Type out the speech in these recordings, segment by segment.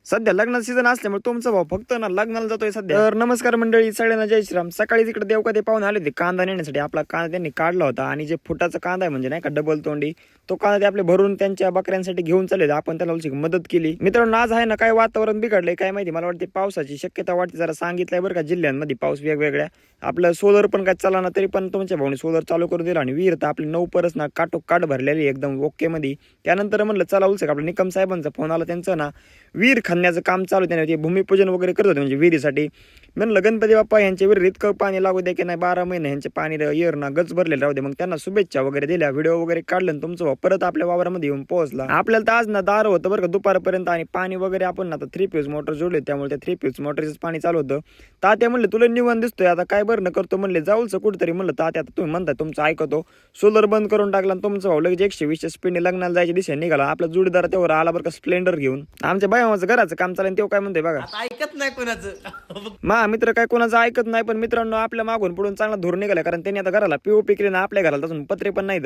सध्या लग्नाचा सीझन असल्यामुळे तुमचा भाऊ फक्त ना लग्नाला जातोय सध्या। तर नमस्कार मंडळी, सगळ्यांना जय श्रीराम। सकाळी तिकडे देवका पाहून आले होते कांदा नेण्यासाठी। आपला कांदा त्यांनी काढला होता आणि जे फुटाचा कांदा आहे म्हणजे नाही का डबल तोंडी, तो कांदा ते आपले भरून त्यांच्या बकऱ्यांसाठी घेऊन चालले। आपण त्याला मदत केली। मित्रांनो, आज आहे ना काय वातावरण बिघडलंय काय माहिती, मला वाटते पावसाची शक्यता वाटते। जरा सांगितलंय बरं का जिल्ह्यांमध्ये पाऊस वेगवेगळ्या। आपलं सोलर पण काय चालला ना, तरी पण तुमच्या भाऊने सोलर चालू करून दिला आणि विहीर तर आपली 9 परस ना काटोकाट भरलेली एकदम ओके मध्ये। त्यानंतर म्हणलं चला उलसक आपल्या निकम साहेबांचा फोन आला, त्यांचं ना विहीर खणण्याचं काम चालू, त्याने भूमिपूजन वगैरे करत होते म्हणजे विहिरीसाठी। म्हणलं गणपती बाप्पा यांच्या विहिरीत इतकं पाणी लागू द्या की नाही, 12 महिने यांचे पाणी येर ना गच भरलेलं राहू दे। मग त्यांना शुभेच्छा वगैरे दिल्या, व्हिडिओ वगैरे काढलं। तुमचं भाऊ परत आपल्या वावरामध्ये येऊन पोहोचला। आपल्याला तर आज ना दार होतं बरं का दुपारपर्यंत, आणि पाणी वगैरे आपण ना 3 फेज मोटर जोडले, त्यामुळे त्या 3 फेज मोटरच पाणी चालू होतं। तात्या म्हणले तुला निवांत दिसतोय, आता काय बरं करतो म्हणले, जाऊलच कुठतरी। म्हणलं तात्या आता तुम्ही म्हणताय तुमचं ऐकतो, सोलर बंद करून टाकला आणि तुमचं भाऊ लगेच 120 स्पीडने लग्नाला जायच्या दिशेने निघाला। आपला जोडीदार तेव्हा आला बरं का स्प्लेंडर घेऊन। आमच्या बायमाचं घराचं काम चालेल, तेव्हा काय म्हणतोय बघा, ऐकत नाही कोणाचं। मा मित्र काय कोणाचं ऐकत नाही। पण मित्रांनो, आपल्या मागून पुढून चांगला धोर निघाला, कारण त्यांनी आता घराला पीओपी केली ना, आपल्या घराला तसून पत्रे पण नाही।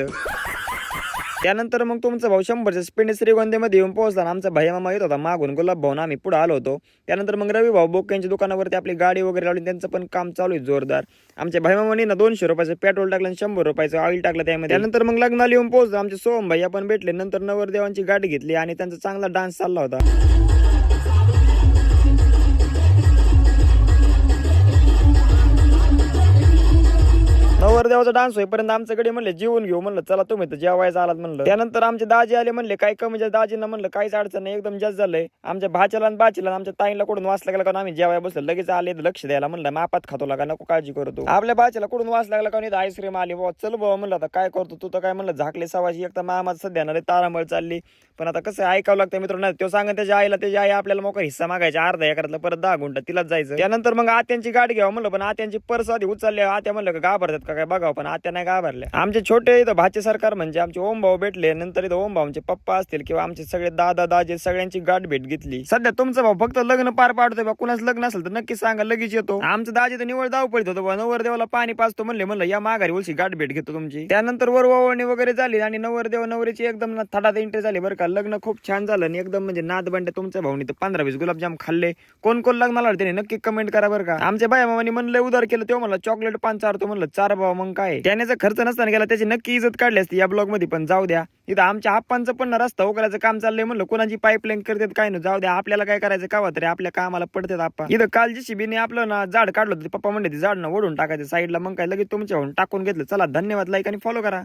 त्यानंतर मग तुमचा भाऊ 100च्या स्पीडने श्रीगोंद्यामध्ये येऊन पोहोचला। आमचा भैया मामा येत होता मागून, गुलाब भाऊ आम्ही पुढे आलो होतो। त्यानंतर मग रवी भाऊ बोक यांच्या दुकानावरती आपली गाडी वगैरे लावली, त्यांचं पण काम चालू आहे जोरदार। आमच्या भैया मामाने ना 200 रुपयाचं पेट्रोल टाकलं आणि 100 रुपयाचं ऑइल टाकलं त्यामध्ये। त्यानंतर मग लग्नाला येऊन पोहोचलो। आमचे सोहम भैया पण भेटले। नंतर नवरदेवांची गाडी घेतली आणि त्यांचा चांगला डान्स चालला होता। नवरदेवाचा डान्स होईपर्यंत आमच्याकडे म्हणले जेवून घेऊ। म्हणलं चला तुम्ही तर जेवायचं आलात म्हणलं। त्यानंतर आमचे दाजी आले, म्हणले काय कमी जास्त। दाजींना म्हणलं काहीच अडचण नाही, एकदम जास्त झालंय। आमच्या भाच्याला आणि बाचीला आमच्या ताईला कुठून वाचला गेला, कारण आम्ही जेवाय बसलो लगेच आले लक्ष द्यायला। म्हणलं मापात खातो लागा, नको काळजी करतो। आपल्या भाच्याला कुठून वाच लागला, कारण आईस्क्रीम आली। बाबा चल बाबा म्हणलं आता काय करतो तू, तर काय म्हणलं झाकले सवाशी। एक तर मामाच सध्या ना तारांबळ चालली, पण आता कसं ऐकावं लागतं मित्रांनो। तो सांगा त्याच्या आईला, त्याची आई आपल्याला मोका हिस्सा मागायचा अर्धा एकरातला, परत 10 गुंठा तिलाच जायचं। त्यानंतर मग आत्यांची गाडी घ्यावं म्हणलं, पण आत्यांची पर्स आधी उचलली। आत्या म्हणलं का घाबरतात का काय बघावं, पण आत्या नाही घाबरल्या। आमचे छोटे इथं भाचे सरकार म्हणजे आमचे ओम भाऊ भेटले। नंतर इथं ओम भाऊचे पप्पा असतील किंवा आमचे सगळे दादा दाजे सगळ्यांची गाठ भेट घेतली। सध्या तुमचा भाऊ फक्त लग्न पार पाडतोय बा, कुणाच लग्न असेल तर नक्की सांगा, लगेच येतो। आमचं दाजी तर निवड धाव पडत होतं, नवरदेवाला पाणी पाजतो म्हणलं या माघारी उलशी गाठ भेट घेतो तुमची। त्यानंतर वरवावणी वगैरे झाली आणि नवरदेव नवरीची एकदम थडात एंट्री झाली बरं का। लग्न खूप छान झालं आणि एकदम म्हणजे नाद बंड। तुमच्या भाऊनी तर 15-20 गुलाबजाम खाल्ले। कोण कोण लग्नाला आलं त्याने नक्की कमेंट करा बरं का। आमच्या बाया मामानी म्हणलं उदार केलं, तेव्हा मला चॉकलेट पान चारतो म्हणलं, चार बाबा मग काय, त्यानेचा खर्च नसताना गेला, त्याची नक्की इज्जत काढली असती या ब्लॉग मध्ये। पण जाऊ द्या, इथं आमच्या आप्पांचं पण रस्ता उकरायचं काम चाललंय। म्हणलं कोणाची पाईपलाईन करतात काय नाही, जाऊ द्या, आपल्याला काय करायचं कावा तरी आपल्या कामाला पडतात आप्पा। इथं काल JCB आपलं ना झाड काढलं होतं, पप्पा म्हणले ते झाड ना ओढून टाकायचं साईडला, मग काय लगेच तुमच्या टाकून घेतलं। चला धन्यवाद, लाईक आणि फॉलो करा।